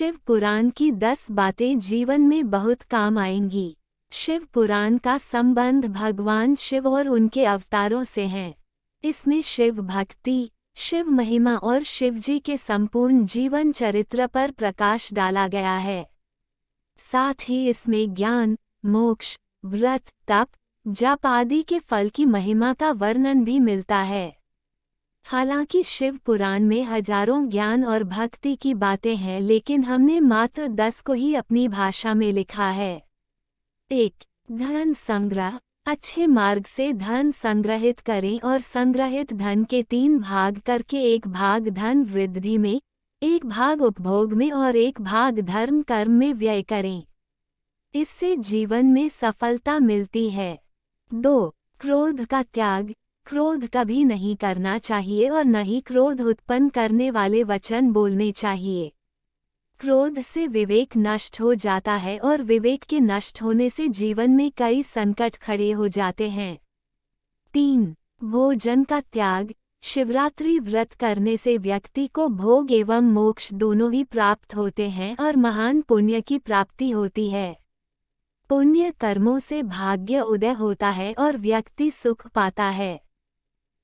शिव पुराण की 10 बातें जीवन में बहुत काम आएंगी। शिव पुराण का संबंध भगवान शिव और उनके अवतारों से है। इसमें शिव भक्ति, शिव महिमा और शिवजी के संपूर्ण जीवन चरित्र पर प्रकाश डाला गया है। साथ ही इसमें ज्ञान, मोक्ष, व्रत, तप, जप आदि के फल की महिमा का वर्णन भी मिलता है। हालांकि शिव पुराण में हजारों ज्ञान और भक्ति की बातें हैं, लेकिन हमने मात्र 10 को ही अपनी भाषा में लिखा है। 1. धन संग्रह। अच्छे मार्ग से धन संग्रहित करें और संग्रहित धन के 3 भाग करके 1 भाग धन वृद्धि में, 1 भाग उपभोग में और 1 भाग धर्म कर्म में व्यय करें। इससे जीवन में सफलता मिलती है। 2. क्रोध का त्याग। क्रोध कभी नहीं करना चाहिए और न ही क्रोध उत्पन्न करने वाले वचन बोलने चाहिए। क्रोध से विवेक नष्ट हो जाता है और विवेक के नष्ट होने से जीवन में कई संकट खड़े हो जाते हैं। 3. भोजन का त्याग। शिवरात्रि व्रत करने से व्यक्ति को भोग एवं मोक्ष दोनों ही प्राप्त होते हैं और महान पुण्य की प्राप्ति होती है। पुण्य कर्मों से भाग्य उदय होता है और व्यक्ति सुख पाता है।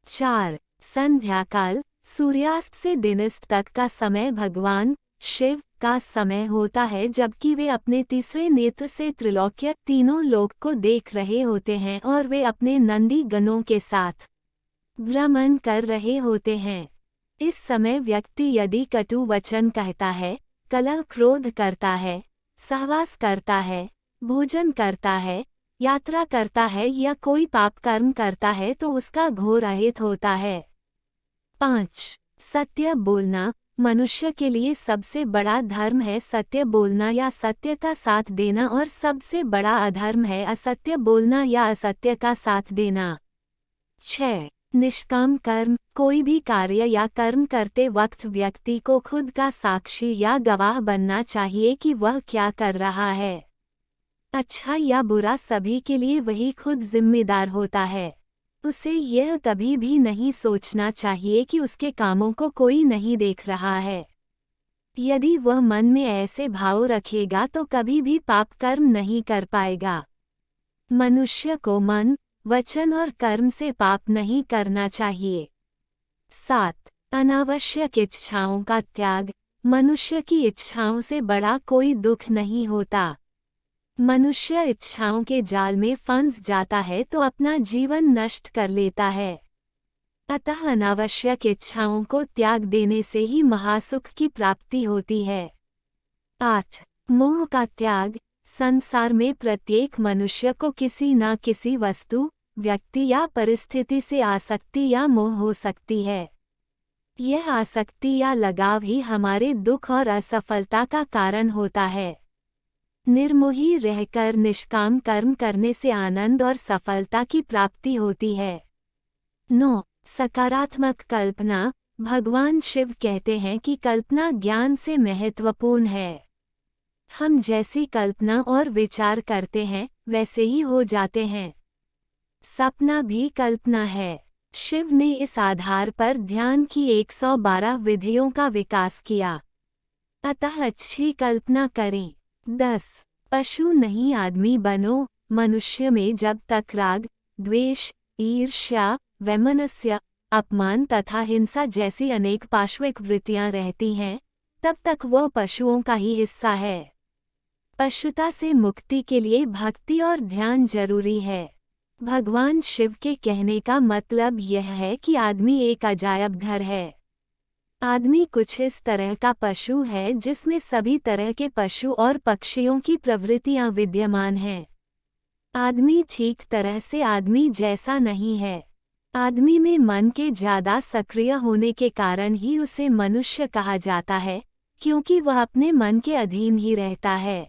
4. संध्याकाल। सूर्यास्त से दिनस्त तक का समय भगवान शिव का समय होता है, जबकि वे अपने तीसरे नेत्र से त्रिलोक्य तीनों लोक को देख रहे होते हैं और वे अपने नंदी गणों के साथ भ्रमण कर रहे होते हैं। इस समय व्यक्ति यदि कटु वचन कहता है, कलह क्रोध करता है, सहवास करता है, भोजन करता है, यात्रा करता है या कोई पाप कर्म करता है तो उसका घोर अहित होता है। 5. सत्य बोलना। मनुष्य के लिए सबसे बड़ा धर्म है सत्य बोलना या सत्य का साथ देना, और सबसे बड़ा अधर्म है असत्य बोलना या असत्य का साथ देना। 6. निष्काम कर्म। कोई भी कार्य या कर्म करते वक्त व्यक्ति को खुद का साक्षी या गवाह बनना चाहिए कि वह क्या कर रहा है। अच्छा या बुरा सभी के लिए वही खुद जिम्मेदार होता है। उसे यह कभी भी नहीं सोचना चाहिए कि उसके कामों को कोई नहीं देख रहा है। यदि वह मन में ऐसे भाव रखेगा तो कभी भी पाप कर्म नहीं कर पाएगा। मनुष्य को मन, वचन और कर्म से पाप नहीं करना चाहिए। 7. अनावश्यक इच्छाओं का त्याग। मनुष्य की इच्छाओं से बड़ा कोई दुख नहीं होता। मनुष्य इच्छाओं के जाल में फंस जाता है तो अपना जीवन नष्ट कर लेता है। अतः अनावश्यक इच्छाओं को त्याग देने से ही महासुख की प्राप्ति होती है। 8. मोह का त्याग। संसार में प्रत्येक मनुष्य को किसी न किसी वस्तु, व्यक्ति या परिस्थिति से आसक्ति या मोह हो सकती है। यह आसक्ति या लगाव ही हमारे दुख और असफलता का कारण होता है। निर्मोही रहकर निष्काम कर्म करने से आनंद और सफलता की प्राप्ति होती है। 9. सकारात्मक कल्पना। भगवान शिव कहते हैं कि कल्पना ज्ञान से महत्वपूर्ण है। हम जैसी कल्पना और विचार करते हैं वैसे ही हो जाते हैं। सपना भी कल्पना है। शिव ने इस आधार पर ध्यान की 112 विधियों का विकास किया। अतः अच्छी कल्पना करें। 10. पशु नहीं आदमी बनो। मनुष्य में जब तक राग, द्वेष, ईर्ष्या, वैमनस्य, अपमान तथा हिंसा जैसी अनेक पाशविक वृत्तियां रहती हैं, तब तक वह पशुओं का ही हिस्सा है। पशुता से मुक्ति के लिए भक्ति और ध्यान जरूरी है। भगवान शिव के कहने का मतलब यह है कि आदमी एक अजायब घर है। आदमी कुछ इस तरह का पशु है जिसमें सभी तरह के पशु और पक्षियों की प्रवृत्तियां विद्यमान हैं। आदमी ठीक तरह से आदमी जैसा नहीं है। आदमी में मन के ज्यादा सक्रिय होने के कारण ही उसे मनुष्य कहा जाता है, क्योंकि वह अपने मन के अधीन ही रहता है।